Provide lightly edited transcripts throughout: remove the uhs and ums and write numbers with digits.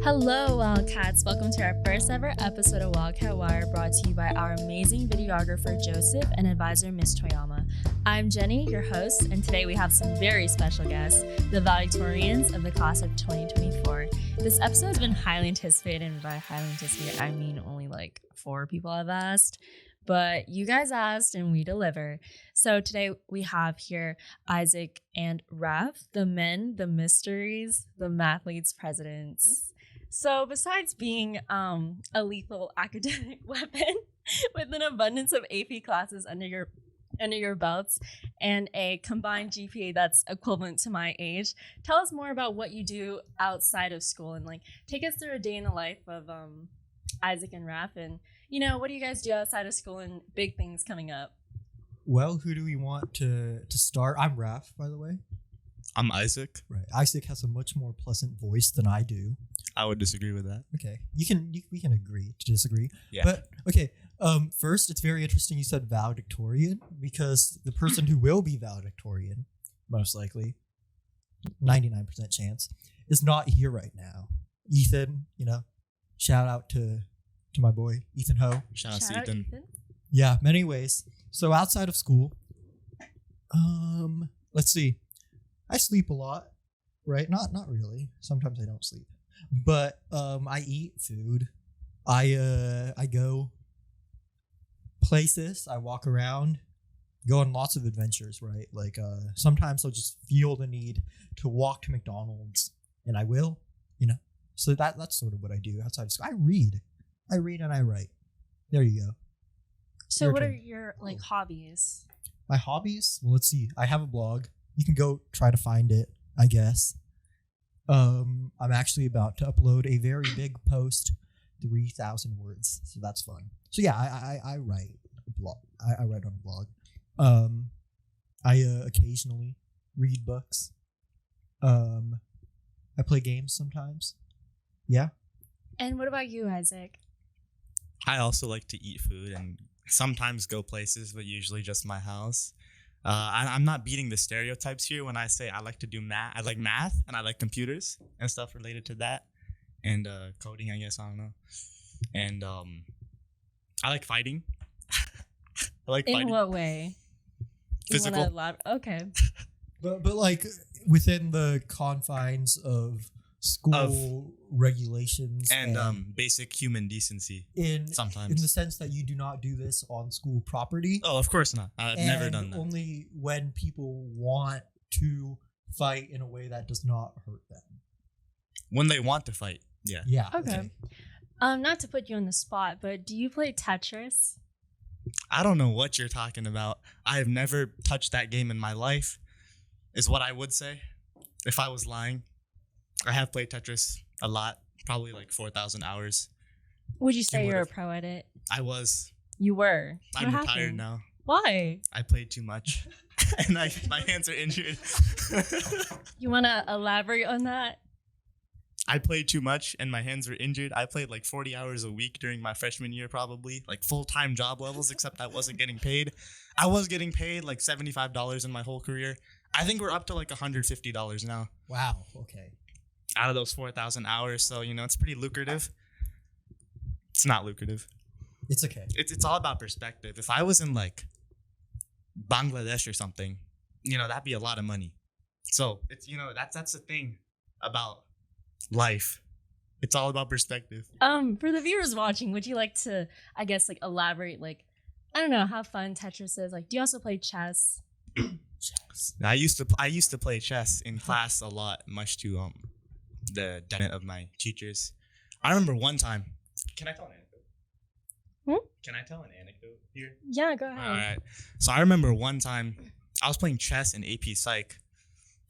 Hello, Wildcats. Welcome to our first ever episode of Wildcat Wire, brought to you by our amazing videographer, Joseph, and advisor, Miss Toyama. I'm Jenny, your host, and today we have some very special guests, the Valedictorians of the class of 2024. This episode has been highly anticipated, and by highly anticipated, I mean only like 4 people have asked. But you guys asked and we deliver. So today we have here Isaac and Raph, the men, the mysteries, the mathletes presidents. So besides being a lethal academic weapon with an abundance of AP classes under your belts and a combined GPA that's equivalent to my age, tell us more about what you do outside of school and take us through a day in the life of Isaac and Raph, and what do you guys do outside of school and big things coming up? Well, who do we want to start? I'm Raph, by the way. I'm Isaac. Right. Isaac has a much more pleasant voice than I do. I would disagree with that. Okay. We can agree to disagree. Yeah. But okay. First, it's very interesting you said valedictorian, because the person who will be valedictorian, most likely, 99% chance, is not here right now. Ethan, shout out to my boy Ethan Ho. Shout out to Ethan. Yeah, many ways. So outside of school, let's see. I sleep a lot, right? Not really. Sometimes I don't sleep, but I eat food. I go places. I walk around, go on lots of adventures, right? Sometimes I'll just feel the need to walk to McDonald's, and I will, So that's sort of what I do outside of school. I read and I write. There you go. So what are your hobbies? My hobbies? Well, let's see. I have a blog. You can go try to find it, I guess. I'm actually about to upload a very big post, 3,000 words. So that's fun. So yeah, I write a blog. I write on a blog. I occasionally read books. I play games sometimes. Yeah. And what about you, Isaac? I also like to eat food and sometimes go places, but usually just my house. I'm not beating the stereotypes here when I say I like to do math. I like math and I like computers and stuff related to that. And coding, I guess. I don't know. And I like fighting. In what way? Physical. Okay. But within the confines of school regulations and basic human decency. Sometimes, in the sense that you do not do this on school property. Oh, of course not. I've never done that. Only when people want to fight in a way that does not hurt them. When they want to fight, yeah. Yeah. Okay. Not to put you on the spot, but do you play Tetris? I don't know what you're talking about. I have never touched that game in my life, is what I would say if I was lying. I have played Tetris a lot, probably 4,000 hours. Would you say you're a pro at it? I was. You were? I'm retired now. Why? I played too much, and my hands are injured. You want to elaborate on that? I played too much, and my hands were injured. I played 40 hours a week during my freshman year, probably, full-time job levels, except I wasn't getting paid. I was getting paid $75 in my whole career. I think we're up to $150 now. Wow, okay. Out of those 4,000 hours, so it's pretty lucrative. It's not lucrative. It's okay. It's all about perspective. If I was in Bangladesh or something, that'd be a lot of money. So it's that's the thing about life. It's all about perspective. For the viewers watching, would you like to, I guess, elaborate, I don't know, how fun Tetris is? Do you also play chess? Chess. I used to play chess in class a lot, much to the detriment of my teachers. I remember one time. Can I tell an anecdote? Can I tell an anecdote here? Yeah, go ahead. All right. So I remember one time I was playing chess in AP Psych,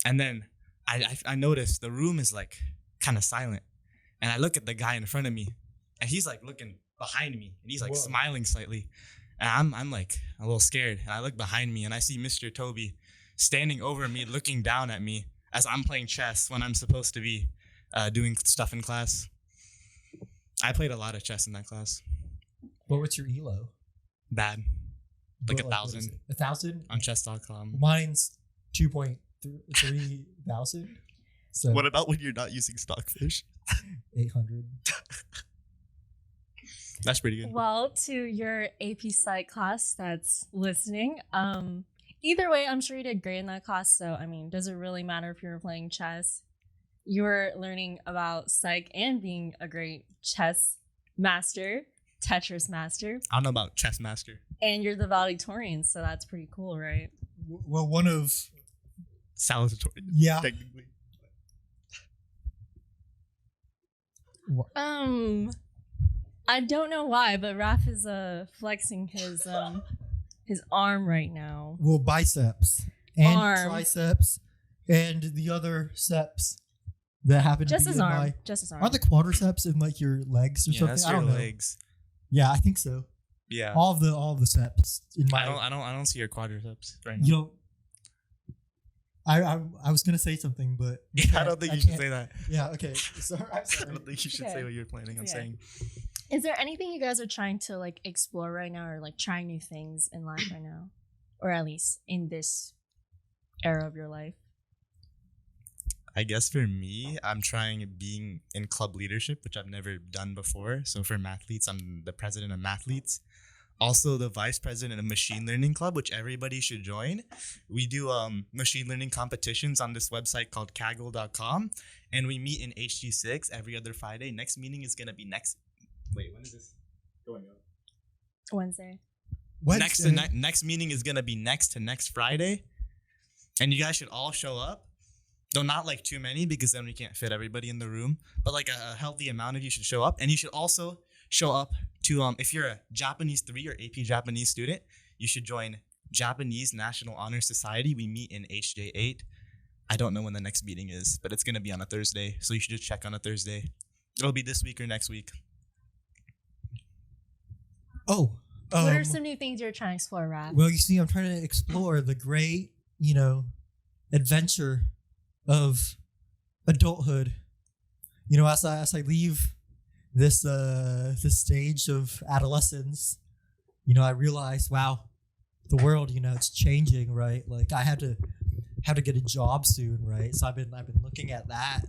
and then I noticed the room is kind of silent, and I look at the guy in front of me, and he's looking behind me, and he's smiling slightly, and I'm a little scared, and I look behind me, and I see Mr. Toby standing over me, looking down at me as I'm playing chess when I'm supposed to be doing stuff in class. I played a lot of chess in that class. What was your ELO? Bad. 1,000. 1,000? On chess.com. Mine's 2.3 thousand. So what about when you're not using Stockfish? 800. That's pretty good. Well, to your AP Psych class that's listening, either way, I'm sure you did great in that class. So, I mean, does it really matter if you were playing chess? You were learning about psych and being a great chess master, Tetris master, I don't know about chess master. and you're the valedictorian, so that's pretty cool, right? Well, one of Salutatorian, yeah. technically. I don't know why, but Raph is flexing his arm right now. Well, biceps and Arm. triceps and the other seps that happen Just to be his in arm. my. Just his arm. Are the quadriceps in like your legs or Yeah, something? that's I your don't know. legs. Yeah, I think so. Yeah. All the seps in my. I don't see your quadriceps right now. You know. I was gonna say something, but Yeah, I don't think you should can't. say that. Yeah. Okay. Sorry. I'm I sorry. don't think you should Okay. say what you're planning on Okay. saying. Is there anything you guys are trying to like explore right now, or like trying new things in life right now, or at least in this era of your life? I guess for me, I'm trying being in club leadership, which I've never done before. So for Mathletes, I'm the president of Mathletes. Also the vice president of Machine Learning Club, which everybody should join. We do machine learning competitions on this website called kaggle.com. And we meet in HG6 every other Friday. Next meeting is going to be next... Wait, when is this going up? Wednesday. Next meeting is going to be next Friday. And you guys should all show up. Though not like too many, because then we can't fit everybody in the room. But like a healthy amount of you should show up. And you should also show up to, if you're a Japanese 3 or AP Japanese student, you should join Japanese National Honor Society. We meet in HJ8. I don't know when the next meeting is, but it's going to be on a Thursday. So you should just check on a Thursday. It'll be this week or next week. Oh. What are some new things you're trying to explore, Raph? Well, you see, I'm trying to explore the great, adventure of adulthood. As I leave this stage of adolescence, I realize, wow, the world, it's changing, right? Like I have to get a job soon, right? So I've been looking at that.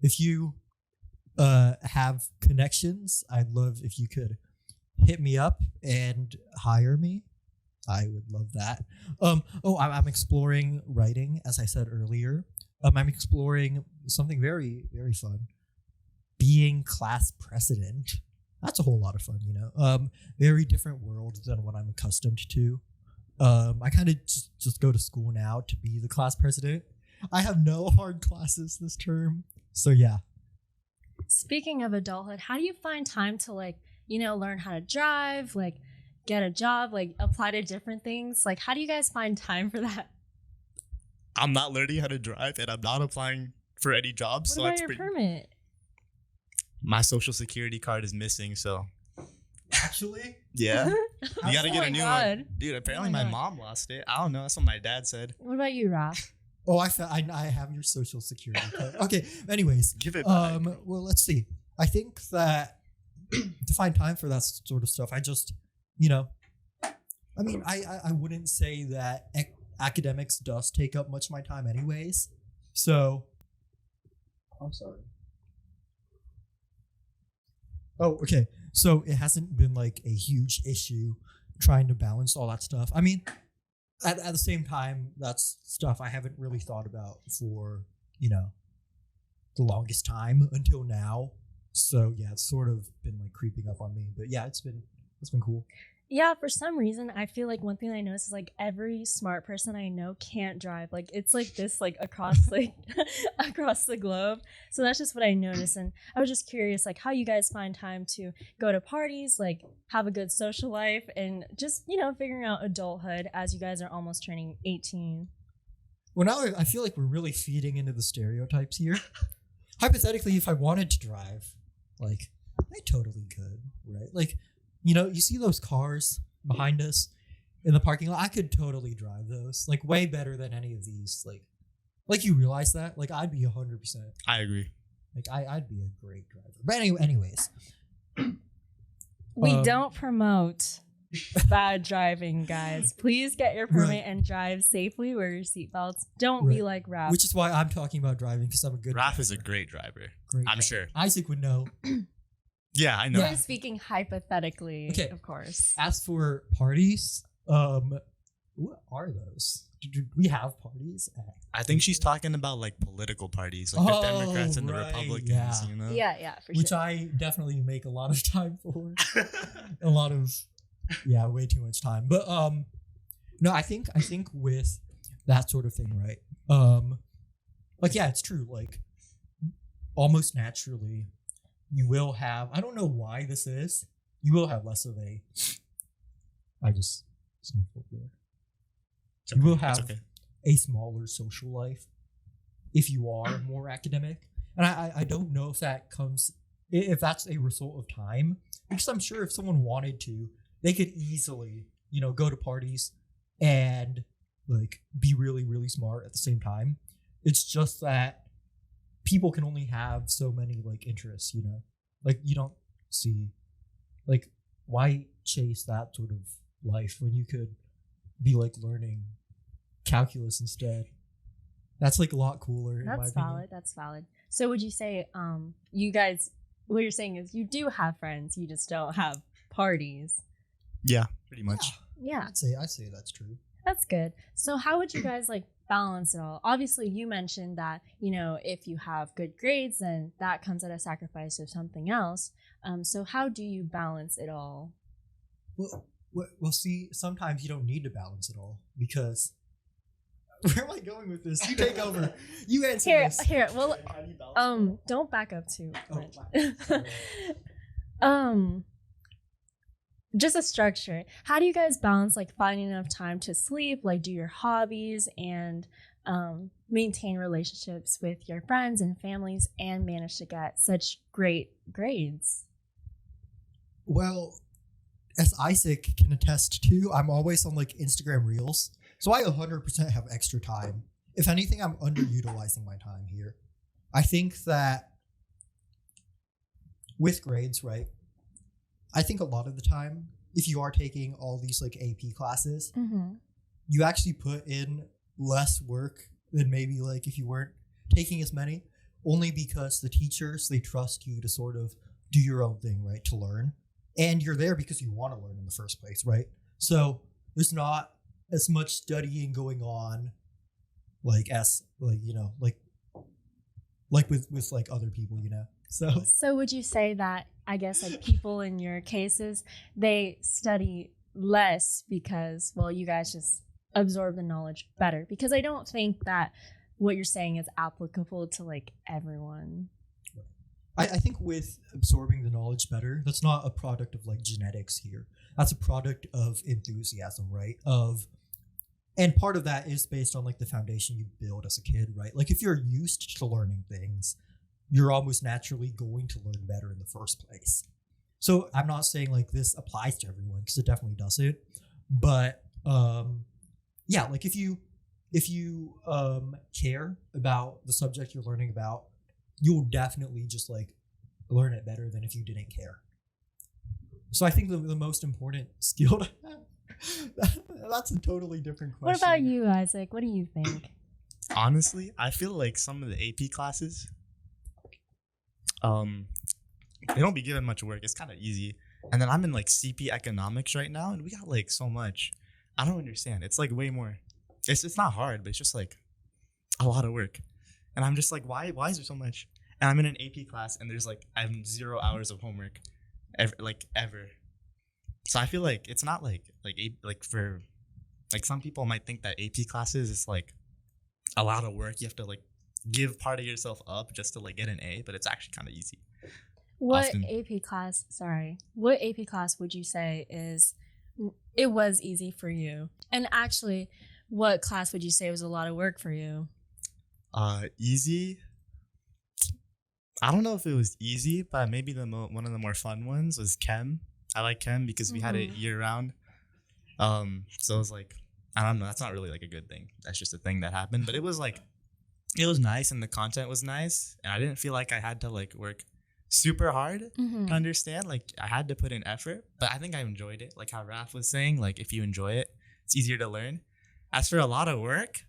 If you have connections, I'd love if you could hit me up and hire me. I would love that. I'm exploring writing, as I said earlier. I'm exploring something very, very fun. Being class president. That's a whole lot of fun, Very different world than what I'm accustomed to. I kind of just go to school now to be the class president. I have no hard classes this term. So yeah. Speaking of adulthood, how do you find time to learn how to drive, get a job, apply to different things? How do you guys find time for that? I'm not learning how to drive and I'm not applying for any jobs. What about your permit? My social security card is missing, so Actually? yeah. You gotta Oh get my a new God. one. Dude, apparently Oh my my God. mom lost it. I don't know. That's what my dad said. What about you, Raph? Oh, I have your social security card. Okay. Anyways, Give it back. well, let's see. I think that to find time for that sort of stuff, I just, I wouldn't say that academics does take up much of my time, anyways. So, I'm sorry. Oh, okay. So it hasn't been like a huge issue trying to balance all that stuff. I mean, at the same time, that's stuff I haven't really thought about for, the longest time until now. So yeah, it's sort of been like creeping up on me. But yeah, it's been cool. Yeah, for some reason, I feel like one thing I noticed is every smart person I know can't drive. It's like this, across across the globe. So that's just what I noticed, and I was just curious, how you guys find time to go to parties, have a good social life, and just figuring out adulthood as you guys are almost turning 18. Well, now I feel like we're really feeding into the stereotypes here. Hypothetically, if I wanted to drive, I totally could, right? You see those cars behind us in the parking lot? I could totally drive those, way better than any of these. You realize that? I'd be 100%. I agree. I'd be a great driver. But anyways. We don't promote bad driving, guys. Please get your permit and drive safely. Wear your seatbelts. Don't be like Raph. Which is why I'm talking about driving, because I'm a good Raph driver. is a great driver. great. I'm guy. sure. Isaac would know. Yeah, I know. Yeah. We're speaking hypothetically, Okay. of course. As for parties, what are those? Do we have parties? I think she's talking about like political parties, like the Democrats and the right, Republicans, yeah. you know? Yeah, for Which sure. I definitely make a lot of time for. Way too much time. But no, I think with that sort of thing, right? It's true. Like almost naturally, you will have. I don't know why this is. You will have less of a. I just sniffled there. You will have a smaller social life if you are more academic, and I don't know if that's a result of time, because I'm sure if someone wanted to, they could easily go to parties and like be really really smart at the same time. It's just that people can only have so many like interests, like you don't see like why chase that sort of life when you could be like learning calculus instead. That's like a lot cooler. That's valid. That's valid. So would you say, you guys, what you're saying is you do have friends, you just don't have parties? Yeah, pretty much. Yeah. I'd say that's true. That's good. So how would you guys like balance it all? Obviously, you mentioned that, if you have good grades, then that comes at a sacrifice of something else. So how do you balance it all? Well, see, sometimes you don't need to balance it all because where am I going with this? You take over. You answer this. Here. Well, don't back up too much. Just a structure. How do you guys balance like finding enough time to sleep, like do your hobbies, and maintain relationships with your friends and families, and manage to get such great grades? Well, as Isaac can attest to, I'm always on like Instagram Reels, so I 100% have extra time. If anything, I'm underutilizing my time here. I think that with grades, right? I think a lot of the time, if you are taking all these like AP classes, you actually put in less work than maybe like if you weren't taking as many, only because the teachers, they trust you to sort of do your own thing, right? To learn. And you're there because you want to learn in the first place, right? So there's not as much studying going on like with like other people, So would you say that, I guess, like people in your cases, they study less because, well, you guys just absorb the knowledge better? Because I don't think that what you're saying is applicable to like everyone. I think with absorbing the knowledge better, that's not a product of like genetics here. That's a product of enthusiasm, right? And part of that is based on like the foundation you build as a kid, right? Like if you're used to learning things, you're almost naturally going to learn better in the first place. So I'm not saying like this applies to everyone, because it definitely doesn't. But like if you care about the subject you're learning about, you'll definitely just like learn it better than if you didn't care. So I think the most important skill to have, that's a totally different question. What about you, Isaac? What do you think? Honestly, I feel like some of the AP classes, they don't be given much work. It's kind of easy. And then I'm in like CP economics right now, and we got like so much. I don't understand. It's like way more. It's not hard, but it's just like a lot of work. And I'm just like, why is there so much? And I'm in an AP class, and there's like I have 0 hours of homework, ever. So I feel like it's not like for like some people might think that AP classes is like a lot of work. You have to like give part of yourself up just to like get an A, but it's actually kind of easy. What Often. AP class would you say it was easy for you? And actually, what class would you say was a lot of work for you? Easy. I don't know if it was easy, but maybe one of the more fun ones was chem. I like chem because we had it year round. So it was like, I don't know. That's not really like a good thing. That's just a thing that happened. But it was like, it was nice, and the content was nice, and I didn't feel like I had to like work super hard to understand. Like I had to put in effort, but I think I enjoyed it. Like how Raph was saying, like if you enjoy it, it's easier to learn. As for a lot of work,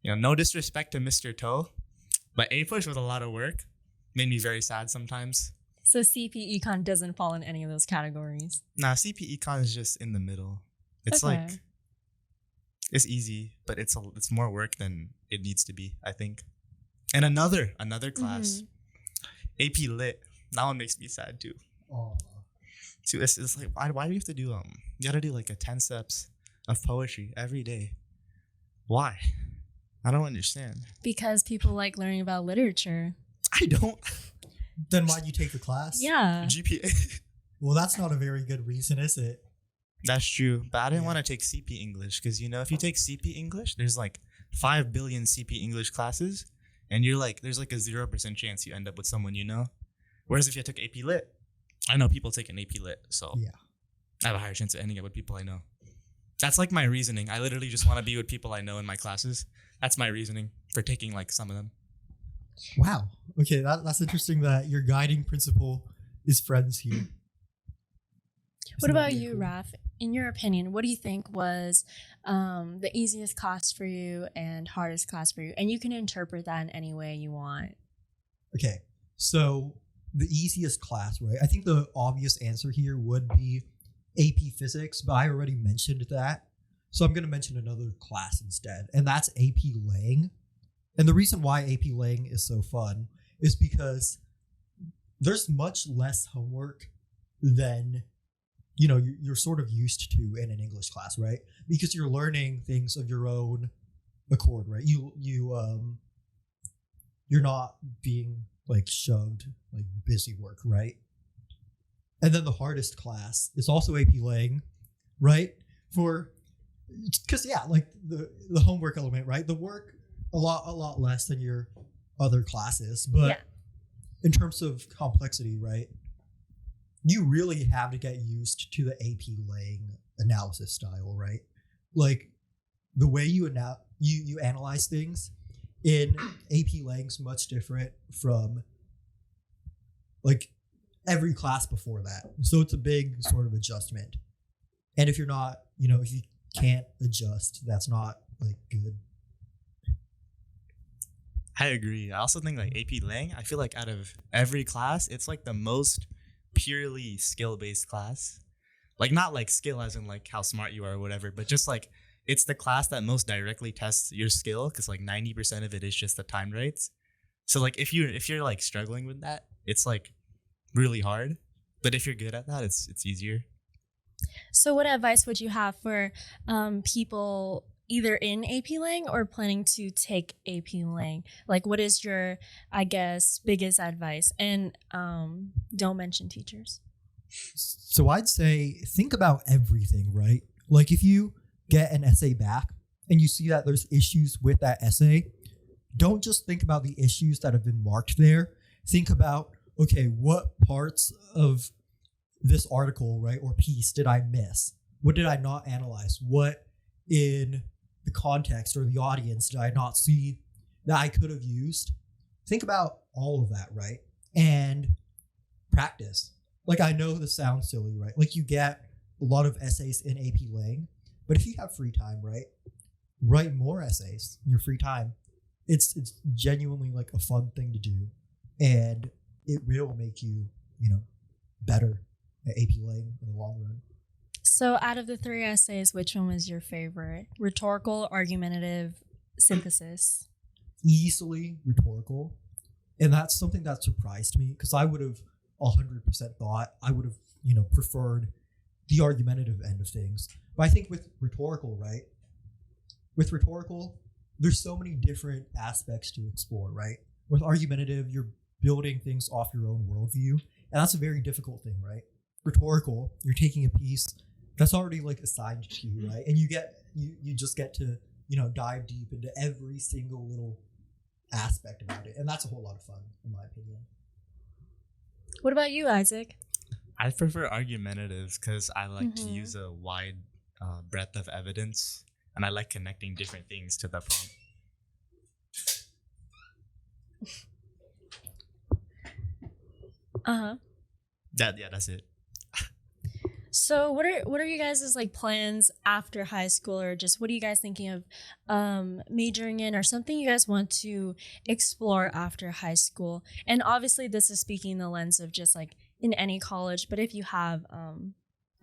no disrespect to Mr. Toe, but A push was a lot of work. made me very sad sometimes. So CP Econ doesn't fall in any of those categories. Nah, CP Econ is just in the middle. It's Okay. like it's easy, but it's more work than it needs to be, I think. And another class, AP Lit. That one makes me sad too. Oh, So it's like why do you have to do you gotta do like a 10 steps of poetry every day? Why? I don't understand. Because people like learning about literature. I don't. then why'd you take the class? Yeah. GPA. Well, that's not a very good reason, is it? That's true, but I didn't Yeah. want to take CP English because if you take CP English, there's like 5 billion CP English classes, and there's like a 0% chance you end up with someone you know. Whereas if you took AP Lit, I know people take an AP Lit, so Yeah. I have a higher chance of ending up with people I know. That's like my reasoning. I literally just want to be with people I know in my classes. That's my reasoning for taking like some of them. Wow. Okay, that's interesting that your guiding principle is friends here. What Isn't that about very you, cool? Raf? In your opinion, what do you think was the easiest class for you and hardest class for you? And you can interpret that in any way you want. Okay, so the easiest class, right? I think the obvious answer here would be AP Physics, but I already mentioned that. So I'm going to mention another class instead, and that's AP Lang. And the reason why AP Lang is so fun is because there's much less homework than you're sort of used to in an English class, right? Because you're learning things of your own accord, right? You're not being like shoved like busy work, right? And then the hardest class is also AP Lang, right? Because like the homework element, right? The work a lot less than your other classes, but Yeah. in terms of complexity, right? You really have to get used to the AP Lang analysis style, right? Like the way you analyze things in AP Lang's much different from like every class before that. So it's a big sort of adjustment. And if you're not, if you can't adjust, that's not like good. I agree. I also think like AP Lang, I feel like out of every class, it's like the most purely skill-based class. Like not like skill as in like how smart you are or whatever, but just like it's the class that most directly tests your skill because like 90% of it is just the timed rates. So like if you're like struggling with that, it's like really hard. But if you're good at that, it's easier. So what advice would you have for people either in AP Lang or planning to take AP Lang? Like what is your, I guess, biggest advice? And don't mention teachers. So I'd say think about everything, right? Like if you get an essay back and you see that there's issues with that essay, don't just think about the issues that have been marked there. Think about, okay, what parts of this article, right, or piece did I miss? What did I not analyze? What in the context or the audience did I not see that I could have used? Think about all of that, right? And practice. Like I know this sounds silly, right? Like you get a lot of essays in AP Lang, but if you have free time, right, write more essays in your free time. It's genuinely like a fun thing to do, and it will make you, better at AP Lang in the long run. So out of the 3 essays, which one was your favorite? Rhetorical, argumentative, synthesis? Easily rhetorical, and that's something that surprised me because I would have 100% thought I would have preferred the argumentative end of things. But I think with rhetorical, right? With rhetorical, there's so many different aspects to explore, right? With argumentative, you're building things off your own worldview, and that's a very difficult thing, right? Rhetorical, you're taking a piece that's already like assigned to you, right? And you just get to dive deep into every single little aspect about it, and that's a whole lot of fun, in my opinion. What about you, Isaac? I prefer argumentative because I like to Mhm. use a wide breadth of evidence, and I like connecting different things to the prompt. Uh-huh. That's it. So what are you guys' like plans after high school, or just what are you guys thinking of majoring in, or something you guys want to explore after high school? And obviously this is speaking in the lens of just like in any college, but if you have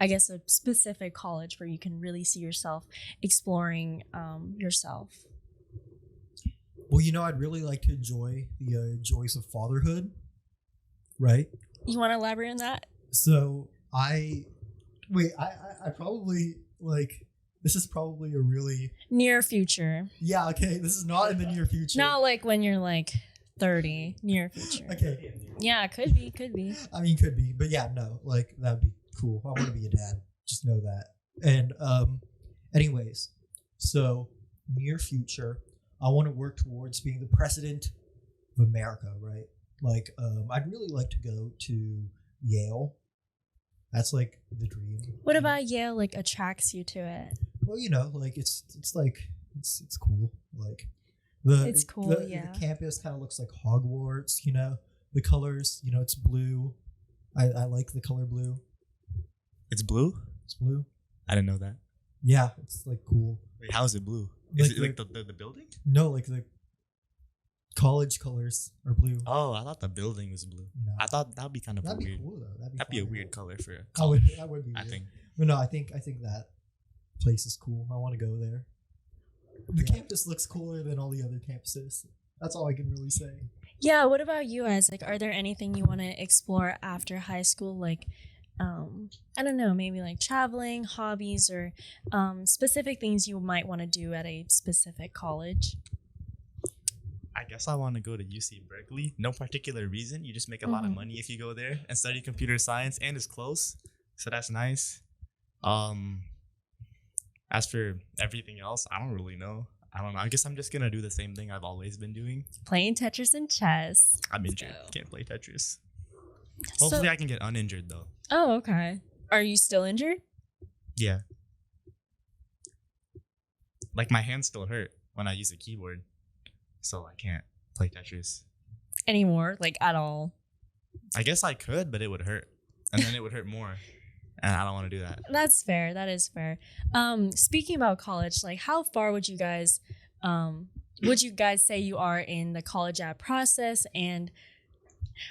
I guess a specific college where you can really see yourself exploring yourself. Well, I'd really like to enjoy the joys of fatherhood, right? You want to elaborate on that? So I probably like this is probably a really Near future. yeah, okay. This is not in the near future. Not like when you're like 30, near future. Okay. Yeah, could be. I mean could be, but yeah, no, like that'd be cool. I want to be a dad. Just know that. And anyways, so near future, I want to work towards being the president of America, right? Like I'd really like to go to Yale. That's like the dream. What about Yale like attracts you to it? Well, like it's like it's cool. Like It's cool, yeah. The campus kind of looks like Hogwarts. The colors. It's blue. I like the color blue. It's blue? It's blue. I didn't know that. Yeah, it's like cool. Wait, how is it blue? Like Is it like the building? No, like the college colors are blue. Oh, I thought the building was blue. No. I thought that'd be kind of That'd be weird. cool though. That'd be a fun. weird color for a That college. would be. I weird. think. But no, I think that place is cool. I want to go there. The campus looks cooler than all the other campuses. That's all I can really say. Yeah, what about you, Isaac? Are there anything you want to explore after high school? Like, I don't know, maybe like traveling, hobbies, or specific things you might want to do at a specific college? I guess I want to go to UC Berkeley. No particular reason. You just make a lot of money if you go there and study computer science, and it's close, so that's nice. As for everything else, I don't really know. I don't know. I guess I'm just gonna do the same thing I've always been doing. Playing Tetris and chess. I'm injured. So- Can't play Tetris. Hopefully, I can get uninjured though. Oh, okay. Are you still injured? Yeah. Like my hands still hurt when I use a keyboard, so I can't play Tetris. Anymore? Like at all? I guess I could, but it would hurt, and then it would hurt more, and I don't want to do that. That's fair. That is fair. Speaking about college, like how far would you guys say you are in the college app process, and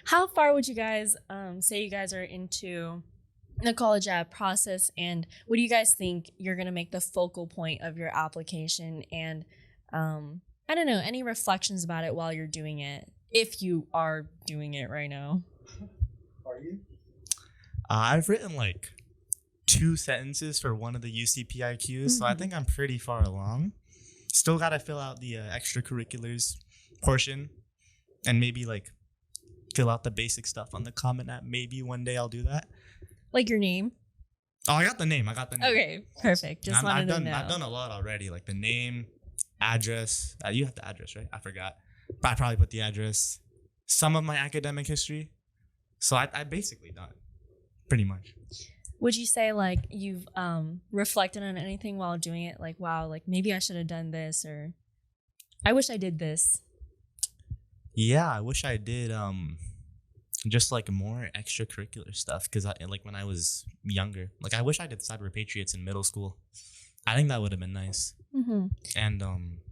how far would you guys say you guys are into the college app process, and what do you guys think you're going to make the focal point of your application? And I don't know, any reflections about it while you're doing it, if you are doing it right now? Are you? I've written like 2 sentences for one of the UCPIQs, so I think I'm pretty far along. Still got to fill out the extracurriculars portion, and maybe like fill out the basic stuff on the Common App. Maybe one day I'll do that. Like your name? Oh, I got the name. Okay, perfect. Just wanted to know. I've done a lot already, like the name, address. You have the address, right? I forgot. But I probably put the address. Some of my academic history. So I basically done pretty much. Would you say like you've reflected on anything while doing it? Like, wow, like maybe I should have done this, or I wish I did this. Yeah, I wish I did just like more extracurricular stuff, because like when I was younger, like I wish I did Cyber Patriots in middle school. I think that would have been nice. And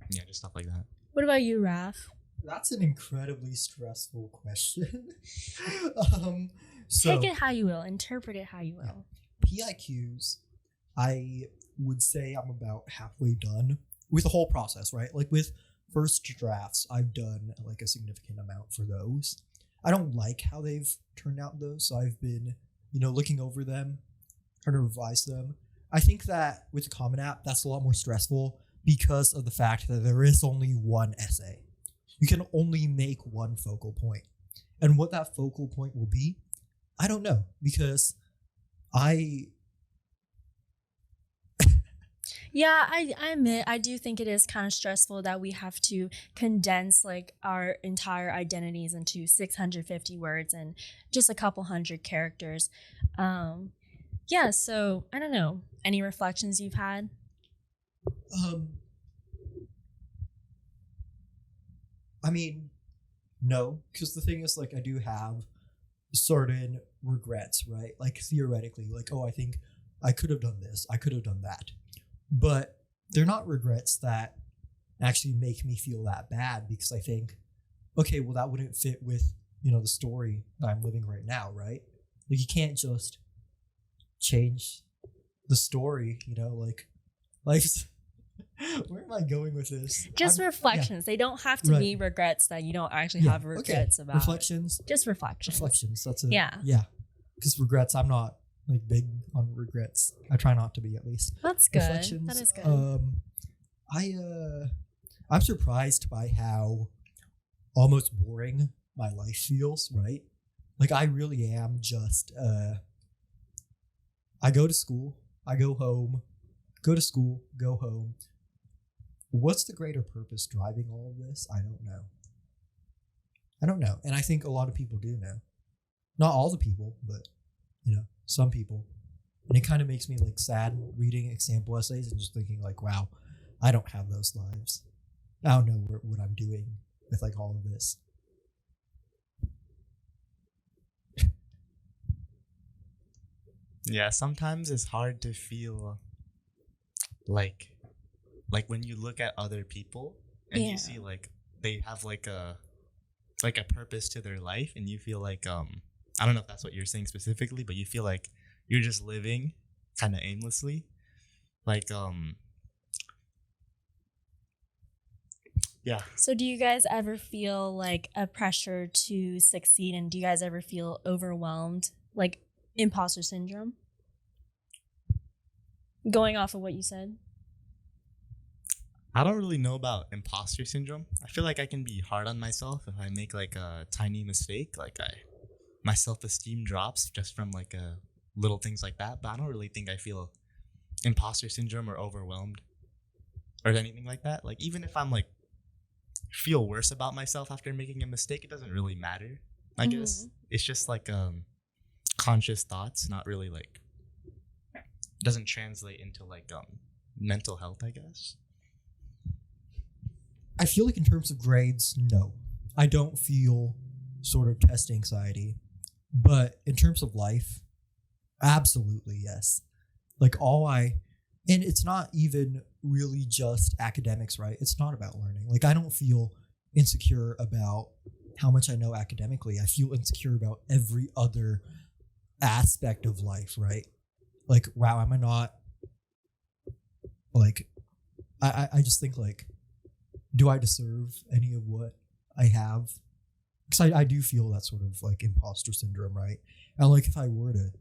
yeah, just stuff like that. What about you, Raph? That's an incredibly stressful question. So Take it how you will. Interpret it how you will. PIQs, I would say I'm about halfway done with the whole process, right? Like with first drafts, I've done like a significant amount for those. I don't like how they've turned out though, so I've been, looking over them, trying to revise them. I think that with the Common App, that's a lot more stressful because of the fact that there is only one essay. You can only make one focal point. And what that focal point will be, I don't know, because Yeah, I admit, I do think it is kind of stressful that we have to condense like our entire identities into 650 words and just a couple hundred characters. Yeah, so I don't know. Any reflections you've had? I mean, no, because the thing is, like, I do have certain regrets, right? Like, theoretically, like, oh, I think I could have done this, I could have done that. But they're not regrets that actually make me feel that bad, because I think, okay, well, that wouldn't fit with, the story that I'm living right now, right? Like, you can't just change the story, like life's where am I going with this? Just reflections. They don't have to be regrets that you don't actually have regrets about. Reflections. Just reflections. Reflections. That's it. Yeah. Yeah. Because regrets, I'm not like big on regrets. I try not to be, at least. That's good. Reflections. That is good. I'm surprised by how almost boring my life feels, right? Like, I really am just I go to school, I go home, go to school, go home. What's the greater purpose driving all of this? I don't know. And I think a lot of people do know. Not all the people, but, some people. And it kind of makes me like sad reading example essays and just thinking like, wow, I don't have those lives. I don't know what I'm doing with like all of this. Yeah, sometimes it's hard to feel like when you look at other people and you see like they have like a purpose to their life, and you feel like I don't know if that's what you're saying specifically, but you feel like you're just living kind of aimlessly. Like yeah. So do you guys ever feel like a pressure to succeed, and do you guys ever feel overwhelmed, like imposter syndrome? Going off of what you said. I don't really know about imposter syndrome. I feel like I can be hard on myself if I make like a tiny mistake. Like my self-esteem drops just from like little things like that. But I don't really think I feel imposter syndrome or overwhelmed or anything like that. Like, even if I'm like feel worse about myself after making a mistake, it doesn't really matter. I guess it's just like conscious thoughts, not really like doesn't translate into like mental health, I guess. I feel like in terms of grades, no. I don't feel sort of test anxiety. But in terms of life, absolutely yes. Like and it's not even really just academics, right? It's not about learning. Like, I don't feel insecure about how much I know academically. I feel insecure about every other aspect of life, right? Like, wow, am I not like, I just think like, do I deserve any of what I have? Because I do feel that sort of like imposter syndrome, right? And like, if I were to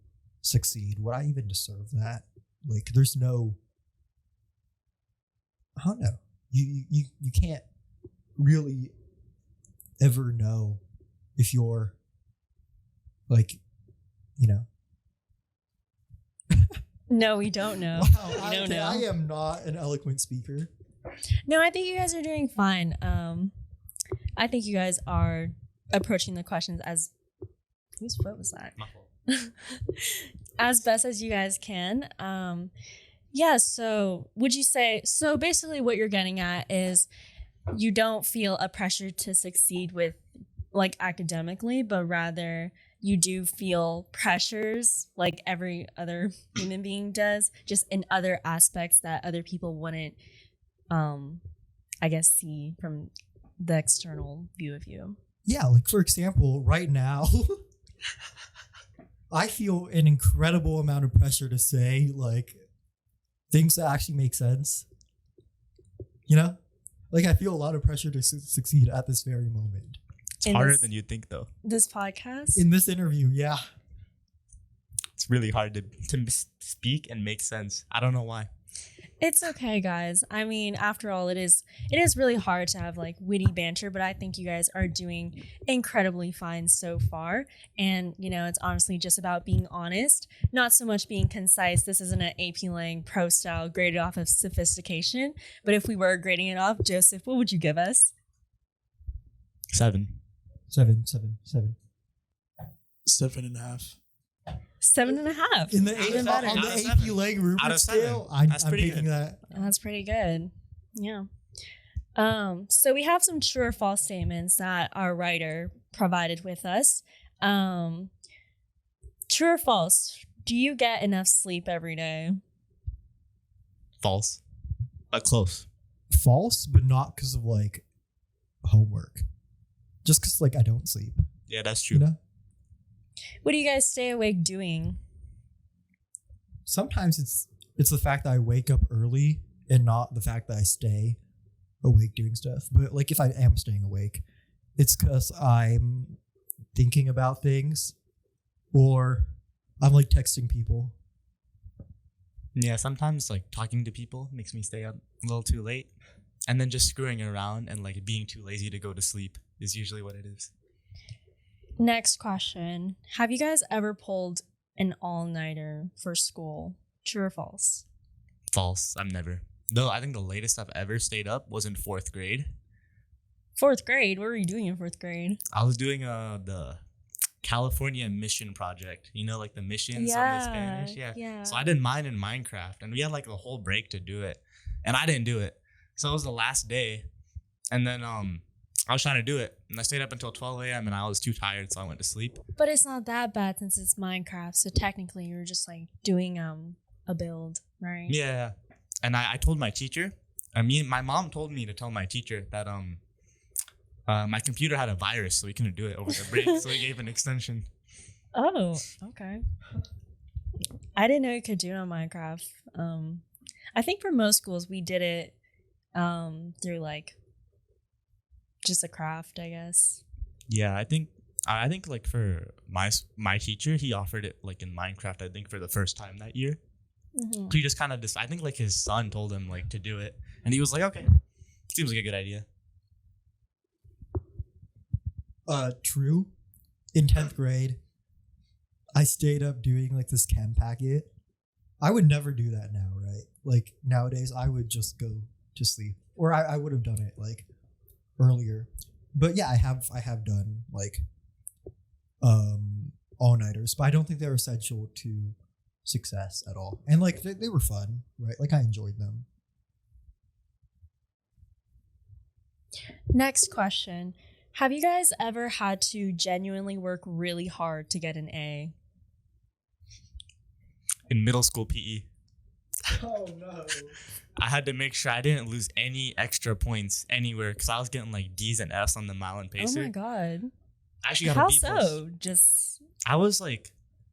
succeed, would I even deserve that? Like, there's no, I don't know. You can't really ever know if you're like, No, we don't know. Wow, We don't know. I am not an eloquent speaker. No, I think you guys are doing fine. I think you guys are approaching the questions as whose foot was that? My fault. As best as you guys can. Yeah, so would you say, so basically what you're getting at is you don't feel a pressure to succeed with like academically, but rather you do feel pressures like every other human being does, just in other aspects that other people wouldn't I guess see from the external view of you. Yeah, like for example, right now I feel an incredible amount of pressure to say like things that actually make sense. Like, I feel a lot of pressure to succeed at this very moment. It's harder than you think, though. This podcast? In this interview, yeah. It's really hard to speak and make sense. I don't know why. It's okay, guys. I mean, after all, it is really hard to have like witty banter, but I think you guys are doing incredibly fine so far. And, it's honestly just about being honest, not so much being concise. This isn't an AP Lang pro style graded off of sophistication. But if we were grading it off, Joseph, what would you give us? 7. 7. 7.5. 7.5. In the Even better. on Out the of AP 7. Lang rubric Out of 7. scale, I'm That's pretty taking good. that. That's pretty good. Yeah. So we have some true or false statements that our writer provided with us. True or false? Do you get enough sleep every day? False. But close. False, but not because of like homework. Just because like I don't sleep. Yeah, that's true. You know? What do you guys stay awake doing? Sometimes it's the fact that I wake up early and not the fact that I stay awake doing stuff. But like if I am staying awake, it's because I'm thinking about things or I'm like texting people. Yeah, sometimes like talking to people makes me stay up a little too late. And then just screwing around and like being too lazy to go to sleep is usually what it is. Next question. Have you guys ever pulled an all-nighter for school? True or false? False. I've never. Though I think the latest I've ever stayed up was in 4th grade. 4th grade? What were you doing in 4th grade? I was doing the California mission project. You know, like the missions on the Spanish. Yeah. So I did mine in Minecraft, and we had like the whole break to do it, and I didn't do it. So it was the last day, and then I was trying to do it, and I stayed up until 12 a.m. and I was too tired, so I went to sleep. But it's not that bad since it's Minecraft. So technically, you're just like doing a build, right? Yeah. And I told my teacher. My mom told me to tell my teacher that my computer had a virus, so we couldn't do it over the break. So he gave an extension. Oh, okay. I didn't know you could do it on Minecraft. I think for most schools we did it through like just a craft, I guess. Yeah, I think like for my teacher, he offered it like in Minecraft. I think for the first time that year. Mm-hmm. He just kind of I think like his son told him like to do it, and he was like, okay, seems like a good idea. True. In 10th grade, I stayed up doing like this chem packet. I would never do that now, right? Like nowadays, I would just go to sleep, or I would have done it like earlier. But yeah, I have done like all nighters, but I don't think they're essential to success at all. And like they were fun, right? Like I enjoyed them. Next question. Have you guys ever had to genuinely work really hard to get an A? In middle school PE, Oh no. I had to make sure I didn't lose any extra points anywhere because I was getting like D's and F's on the mile and pacer. Oh my god. I actually got How a B plus. so? Just I was like,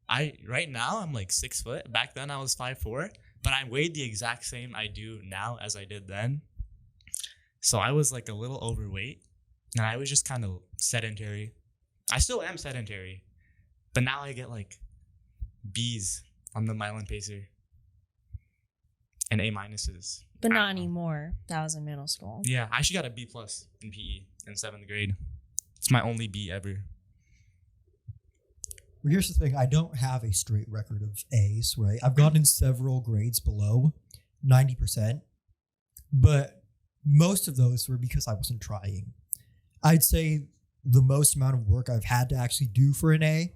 right now I'm like 6 foot. Back then I was 5'4", but I weighed the exact same I do now as I did then. So I was like a little overweight, and I was just kind of sedentary. I still am sedentary, but now I get like B's on the mile and pacer and A minuses. but not anymore. That was in middle school. Yeah, I actually got a B plus in PE in 7th grade. It's my only B ever. Well, here's the thing. I don't have a straight record of A's, right? I've gotten several grades below 90%, but most of those were because I wasn't trying. I'd say the most amount of work I've had to actually do for an A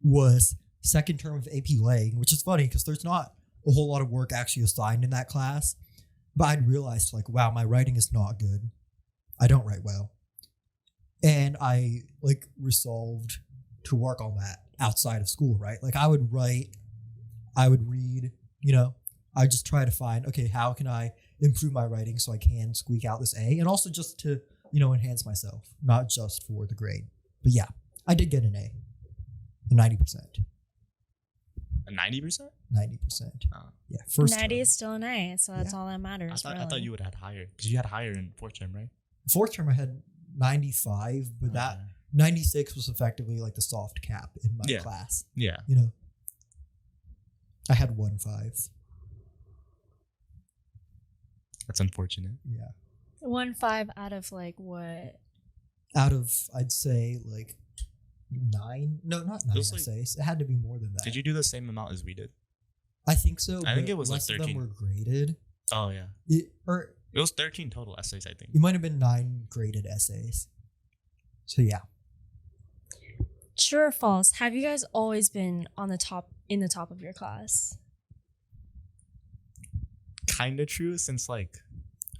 was second term of AP laying, which is funny because there's not a whole lot of work actually assigned in that class. But I'd realized like, wow, my writing is not good. I don't write well. And I like resolved to work on that outside of school, right? Like I would write, I would read, I just try to find, okay, how can I improve my writing so I can squeak out this A, and also just to, enhance myself, not just for the grade. But yeah, I did get an A, a 90%. A 90%? 90%. Oh. Yeah, first 90 term. is still an A, so that's all that matters. I thought you would have had higher because you had higher in 4th term, right? Fourth term I had 95, but that 96 was effectively like the soft cap in my class. Yeah. I had 1.5. That's unfortunate. Yeah. 1.5 out of like what? Out of, I'd say like 9. No, not 9 essays. It had to be more than that. Did you do the same amount as we did? I think so. I think it was like less 13. of them were graded. Oh, yeah. It was 13 total essays, I think. It might have been 9 graded essays. So yeah. True or false? Have you guys always been in the top of your class? Kind of true since like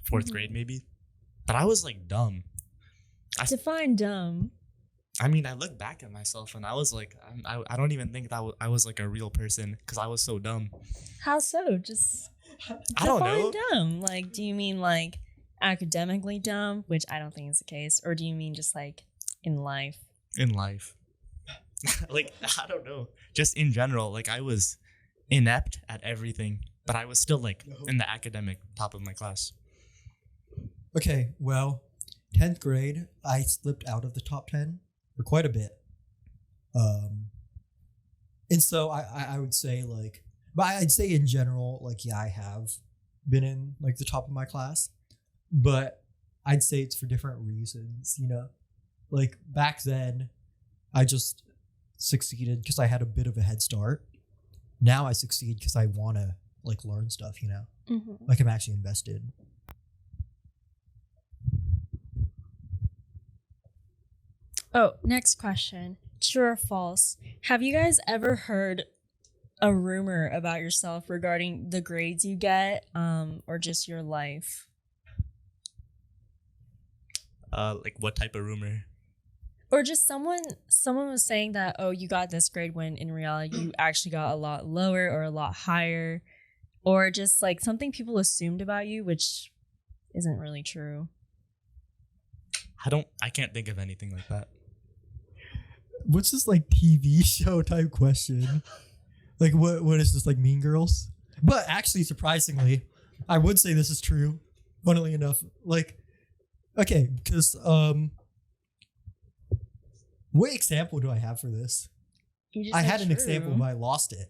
4th grade maybe. But I was like dumb. Define dumb. I mean, I look back at myself and I was like, I don't even think that I was like a real person because I was so dumb. How so? Just I don't define know. dumb. Like, do you mean like academically dumb, which I don't think is the case, or do you mean just like in life? In life. Like, I don't know. Just in general, like I was inept at everything, but I was still like in the academic top of my class. Okay, well, 10th grade, I slipped out of the top 10 for quite a bit. And so I would say like, but I'd say in general, like, yeah, I have been in like the top of my class, but I'd say it's for different reasons, you know? Like back then, I just succeeded because I had a bit of a head start. Now I succeed because I want to like learn stuff, you know? Mm-hmm. Like I'm actually invested. Oh, next question. True or false? Have you guys ever heard a rumor about yourself regarding the grades you get, or just your life? Like what type of rumor? Or just someone was saying that, oh, you got this grade when in reality you actually got a lot lower or a lot higher, or just like something people assumed about you, which isn't really true. I can't think of anything like that. What's this like TV show type question? Like what is this, like Mean Girls? But actually, surprisingly, I would say this is true. Funnily enough, like, okay, because what example do I have for this? You just I said had an true. example, but I lost it.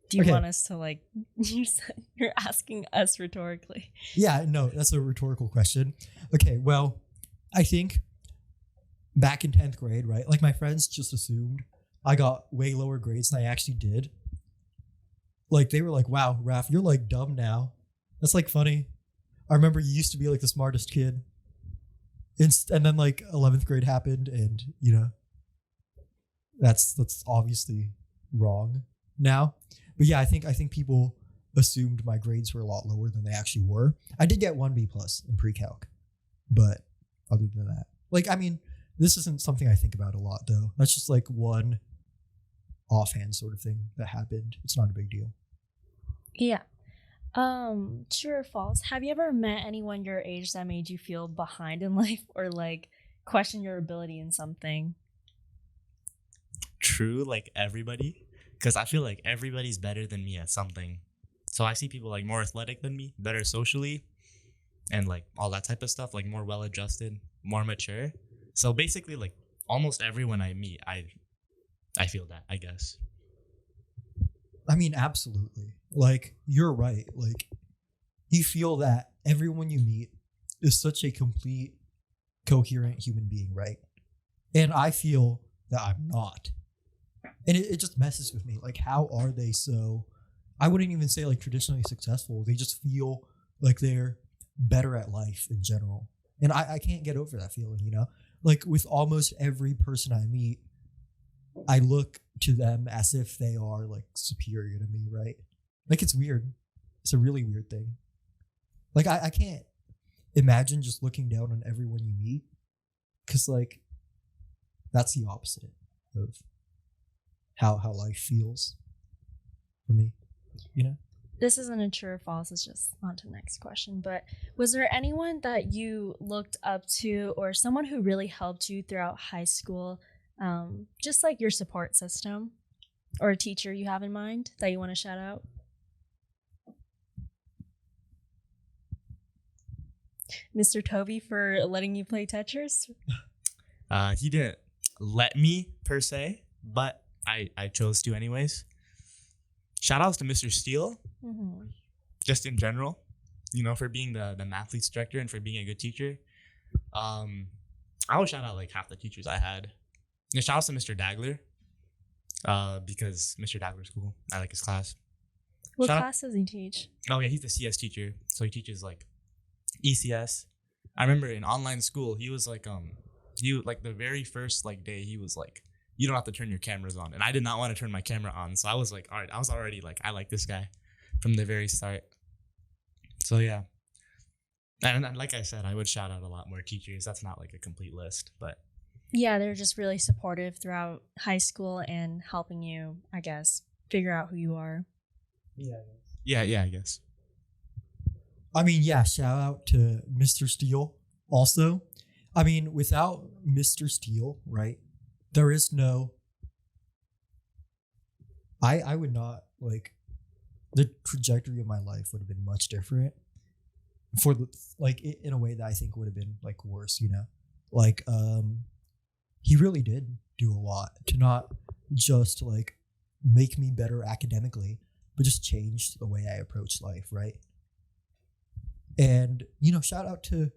Do you Okay. want us to like? You're asking us rhetorically. Yeah, no, that's a rhetorical question. Okay, well, I think back in 10th grade, right? Like my friends just assumed I got way lower grades than I actually did. Like they were like, wow, Raph, you're like dumb now. That's like funny. I remember you used to be like the smartest kid. And then like 11th grade happened and, you know, that's obviously wrong now. But yeah, I think people assumed my grades were a lot lower than they actually were. I did get 1 B+ in pre-calc. But other than that, like, I mean, this isn't something I think about a lot, though. That's just like one offhand sort of thing that happened. It's not a big deal. Yeah. True or false? Have you ever met anyone your age that made you feel behind in life or like question your ability in something? True, like everybody, because I feel like everybody's better than me at something. So I see people like more athletic than me, better socially, and like all that type of stuff, like more well-adjusted, more mature. So basically, like almost everyone I meet, I feel that, I guess. I mean, absolutely. Like, you're right. Like, you feel that everyone you meet is such a complete, coherent human being, right? And I feel that I'm not. And it just messes with me. Like, how are they so... I wouldn't even say, like, traditionally successful. They just feel like they're better at life in general. And I can't get over that feeling, you know? Like, with almost every person I meet, I look to them as if they are, like, superior to me, right? Like, it's weird. It's a really weird thing. Like, I can't imagine just looking down on everyone you meet. Because, like, that's the opposite of how life feels for me, you know? This isn't a true or false, it's just on to the next question. But was there anyone that you looked up to or someone who really helped you throughout high school? Just like your support system or a teacher you have in mind that you want to shout out? Mr. Toby for letting you play Tetris? He didn't let me per se, but I chose to anyways. Shout outs to Mr. Steele, Mm-hmm. just in general, you know, for being the mathletes director and for being a good teacher. I would shout out like half the teachers I had. And shout outs to Mr. Dagler, because Mr. Dagler's cool. I like his class. What Shout out- class does he teach? Oh yeah, he's the CS teacher, so he teaches like ECS. I remember in online school, he was like, like the very first like day, he was like, you don't have to turn your cameras on, and I did not want to turn my camera on, so I was like, all right, I was already like, I like this guy from the very start. So yeah, and like I said, I would shout out a lot more teachers. That's not like a complete list, but Yeah, they're just really supportive throughout high school and helping you, I guess, figure out who you are. Yeah, I guess. I mean, yeah, shout out to Mr. Steele also. I mean, without Mr. Steele, right, there is no. I would not, like, the trajectory of my life would have been much different for the, like, in a way that I think would have been, like, worse, you know? Like, he really did do a lot to not just, like, make me better academically, but just change the way I approach life, right? And, you know, shout out to,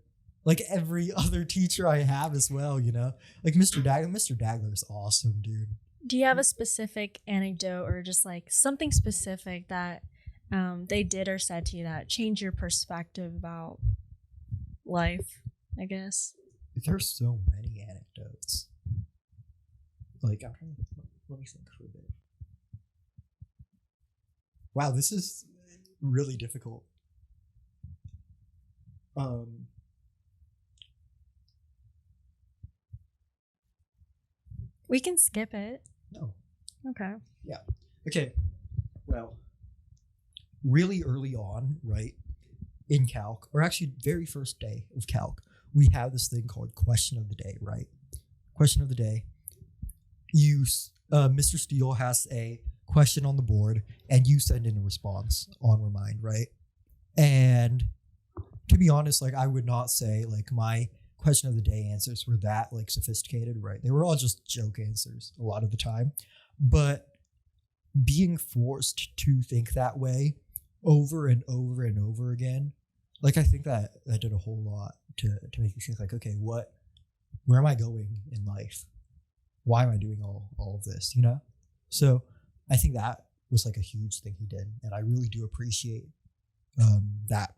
like, every other teacher I have as well, you know? Like, Mr. Dagler. Mr. Dagler is awesome, dude. Do you have a specific anecdote or just like something specific that they did or said to you that changed your perspective about life, I guess? There's so many anecdotes. Like, I'm trying to, let me think for a bit. Wow, this is really difficult. We can skip it. No. Okay. Okay. Well, really early on, right, in calc, or actually very first day of calc, we have this thing called question of the day, right? Question of the day. Mr. Steele has a question on the board, and you send in a response on Remind, right? And to be honest, like, I would not say like my question of the day answers were that like sophisticated, right? They were all just joke answers a lot of the time. But being forced to think that way over and over and over again, like, I think that did a whole lot to make me think like, okay, where am I going in life? Why am I doing all of this, you know? So I think that was like a huge thing he did, and I really do appreciate that.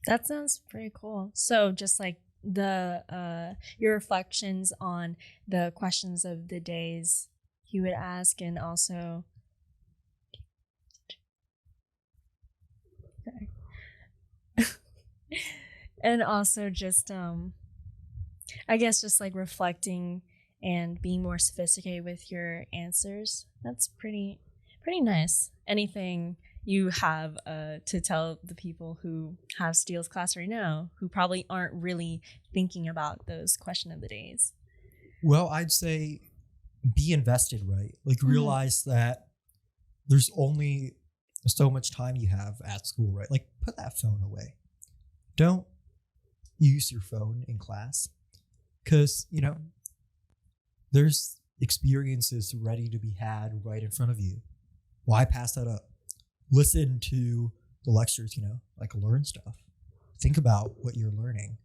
That sounds pretty cool. So just like the your reflections on the questions of the days he would ask, and also and also just I guess just like reflecting and being more sophisticated with your answers. That's pretty nice. Anything you have to tell the people who have Steele's class right now, who probably aren't really thinking about those question of the days? Well, I'd say be invested, right? Like, realize that there's only so much time you have at school, right? Like, put that phone away. Don't use your phone in class, because, you know, there's experiences ready to be had right in front of you. Why pass that up? Listen to the lectures, you know, like, learn stuff. Think about what you're learning.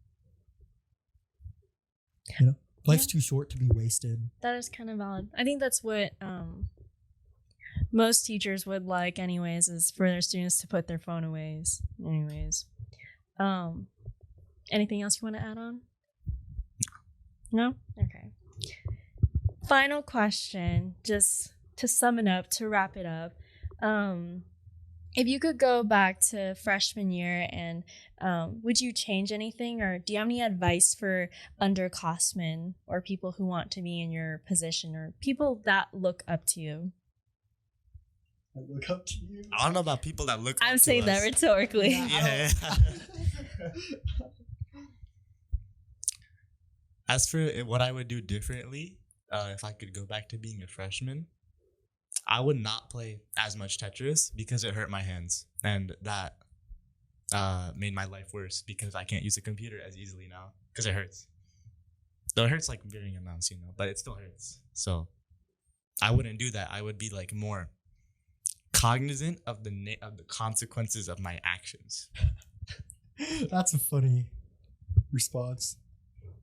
You know, life's too short to be wasted. That is kind of valid. I think that's what most teachers would like anyways, is for their students to put their phone away anyways. Anything else you want to add on? No? Okay. Final question, just to sum it up, to wrap it up. If you could go back to freshman year, and would you change anything, or do you have any advice for underclassmen or people who want to be in your position, or people that look up to you? I look up to you. I don't know about people that look up to us. I'm saying that rhetorically. Yeah. As for what I would do differently, if I could go back to being a freshman, I would not play as much Tetris because it hurt my hands, and that made my life worse because I can't use a computer as easily now because it hurts. Though it hurts like varying amounts, you know, but it still hurts. So I wouldn't do that. I would be like more cognizant of the consequences of my actions. That's a funny response.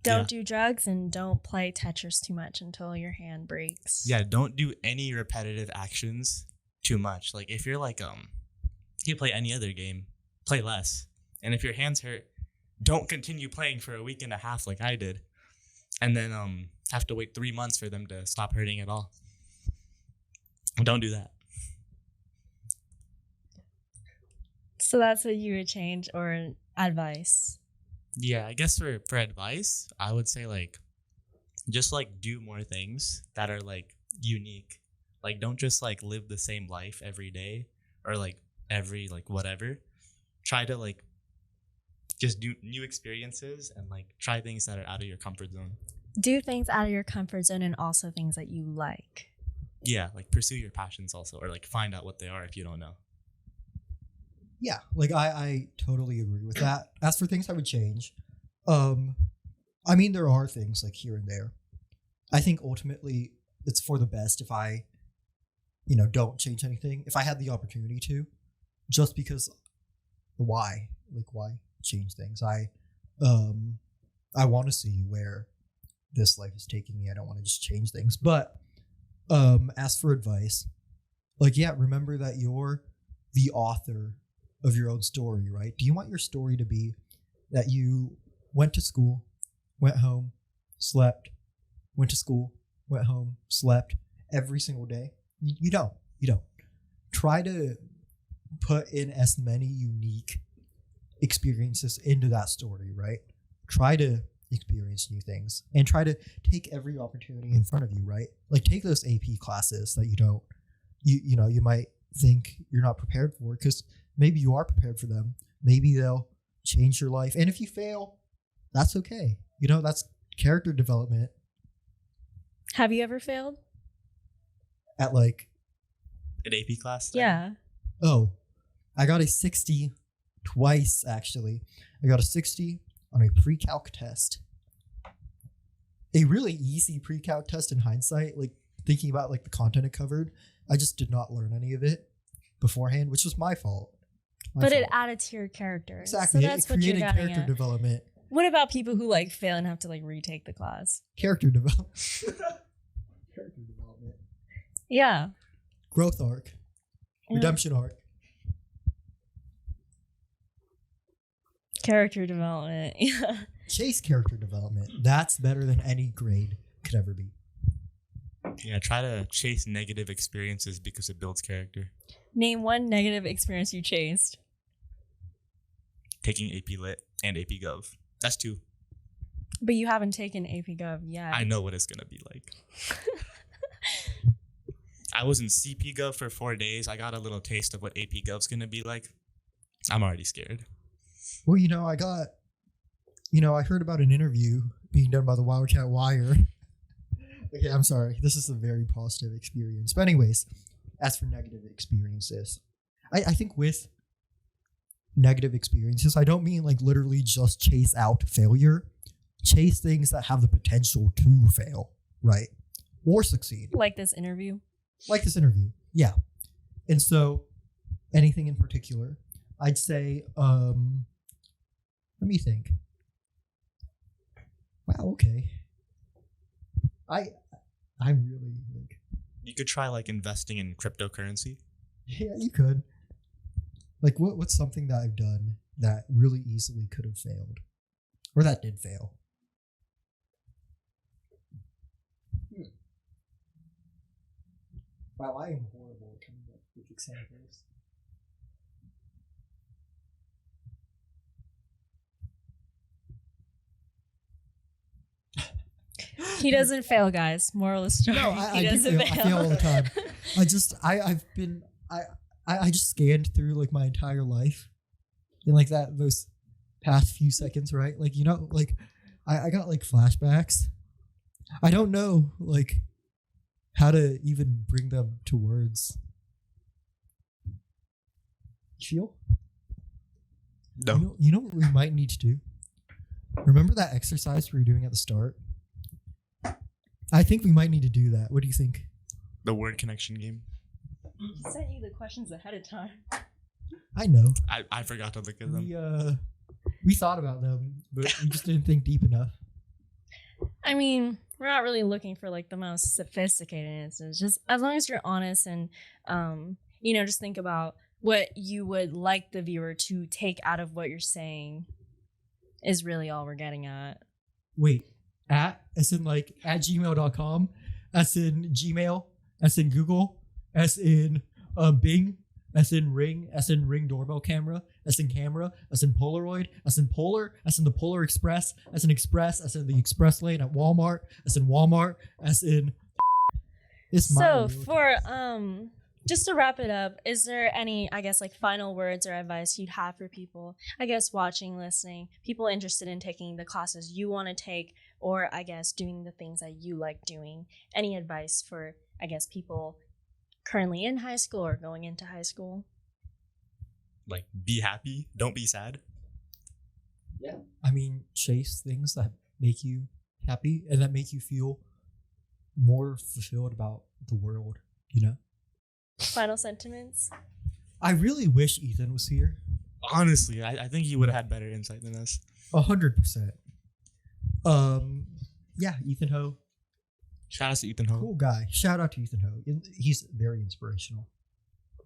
Don't do drugs, and don't play Tetris too much until your hand breaks. Yeah, don't do any repetitive actions too much. Like, if you're like you play any other game, play less. And if your hands hurt, don't continue playing for a week and a half like I did, and then have to wait 3 months for them to stop hurting at all. Don't do that. So that's what you would change, or advice? Yeah, I guess for advice, I would say like just like do more things that are like unique. Like don't just like live the same life every day or like every like whatever. Try to like just do new experiences and like try things that are out of your comfort zone. Do things out of your comfort zone and also things that you like. Yeah, like pursue your passions also or like find out what they are if you don't know. Yeah, like I totally agree with that. As for things I would change, I mean there are things like here and there. I think ultimately it's for the best if I, don't change anything. If I had the opportunity to, just because why change things? I want to see where this life is taking me. I don't want to just change things. But as for advice, like remember that you're the author of your own story, right? Do you want your story to be that you went to school, went home, slept, went to school, went home, slept every single day? You don't. Try to put in as many unique experiences into that story, right? Try to experience new things and try to take every opportunity in front of you, right? Like take those AP classes that you might think you're not prepared for, because maybe you are prepared for them. Maybe they'll change your life. And if you fail, that's okay. That's character development. Have you ever failed? At like An AP class? Yeah. Oh, I got a 60 twice, actually. I got a 60 on a pre-calc test. A really easy pre-calc test in hindsight, like thinking about like the content it covered. I just did not learn any of it beforehand, which was my fault. It added to your character. Exactly. So that's it what you're created getting character at. development. What about people who like fail and have to like retake the class? Character development. Character development. Yeah. Growth arc. Redemption arc. Character development. Yeah. Chase character development. That's better than any grade could ever be. Yeah, try to chase negative experiences because it builds character. Name one negative experience you chased. Taking AP Lit and AP Gov. That's two. But you haven't taken AP Gov yet. I know what it's going to be like. I was in CP Gov for 4 days. I got a little taste of what AP Gov's going to be like. I'm already scared. Well, I heard about an interview being done by the Wildcat Wire. Okay, I'm sorry. This is a very positive experience. But anyways, as for negative experiences, I think with negative experiences, I don't mean like literally just chase out failure. Chase things that have the potential to fail, right? Or succeed. Like this interview. Yeah. And so anything in particular, I'd say, let me think. Wow, okay. I'm really like. You could try like investing in cryptocurrency. Yeah, you could. Like, what's something that I've done that really easily could have failed, or that did fail? Wow, I am horrible at coming up with examples. He doesn't fail, guys. Moral of the story. No, he doesn't fail. I fail all the time. I just scanned through like my entire life in like those past few seconds, right? Like, I got like flashbacks. I don't know like how to even bring them to words. You feel? No. You know what we might need to do? Remember that exercise we were doing at the start? I think we might need to do that. What do you think? The word connection game. He sent you the questions ahead of time. I know. I forgot to look at them. We thought about them, but we just didn't think deep enough. I mean, we're not really looking for like the most sophisticated answers. Just as long as you're honest and, just think about what you would like the viewer to take out of what you're saying is really all we're getting at. Wait, as in like at gmail.com, as in Gmail, as in Google, as in Bing, as in Ring doorbell camera, S in camera, S in Polaroid, S in Polar, S in the Polar Express, S in Express, S in the Express lane at Walmart, S in Walmart, S in. It's my So world. for just to wrap it up, is there any, I guess, like final words or advice you'd have for people, I guess, watching, listening, people interested in taking the classes you want to take, or I guess doing the things that you like doing? Any advice for, I guess, people currently in high school or going into high school? Like, be happy, don't be sad. Yeah. I mean, chase things that make you happy and that make you feel more fulfilled about the world, you know? Final sentiments? I really wish Ethan was here. Honestly, I think he would have had better insight than us. 100%. Yeah, Ethan Ho. Shout out to Ethan Ho. Cool guy. Shout out to Ethan Ho. He's very inspirational.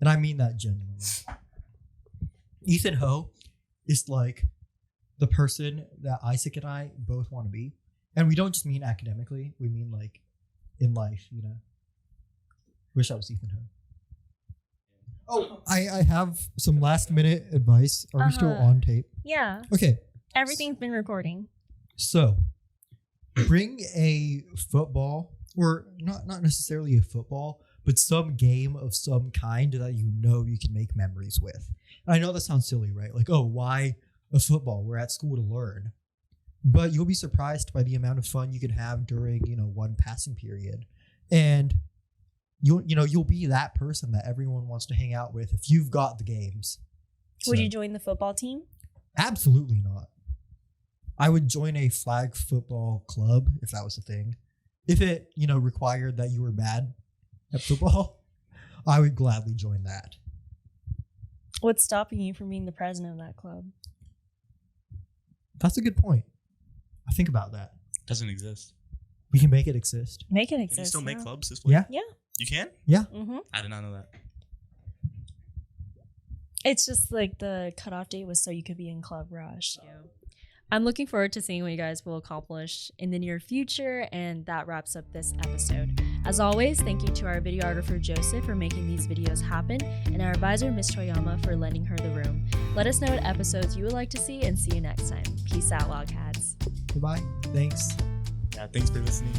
And I mean that genuinely. Ethan Ho is like the person that Isaac and I both want to be. And we don't just mean academically, we mean like in life, you know. Wish I was Ethan Ho. Oh, I have some last minute advice. Are we still on tape? Yeah. Okay. Everything's been recording. So, bring a football, or not necessarily a football, but some game of some kind that you know you can make memories with. And I know that sounds silly, right? Like, oh, why a football? We're at school to learn. But you'll be surprised by the amount of fun you can have during, one passing period. And you'll be that person that everyone wants to hang out with if you've got the games. Would So, you join the football team? Absolutely not. I would join a flag football club if that was a thing. If it, required that you were bad at football, I would gladly join that. What's stopping you from being the president of that club? That's a good point. I think about that. Doesn't exist. We can make it exist. Make it Can exist. you still make yeah. clubs this way? Yeah. Yeah. You can? Yeah. Mm-hmm. I did not know that. It's just like the cutoff date was so you could be in Club Rush. Yeah. I'm looking forward to seeing what you guys will accomplish in the near future, and that wraps up this episode. As always, thank you to our videographer Joseph for making these videos happen, and our advisor Miss Toyama for lending her the room. Let us know what episodes you would like to see, and see you next time. Peace out, Wildcats. Goodbye. Thanks. Yeah, thanks for listening.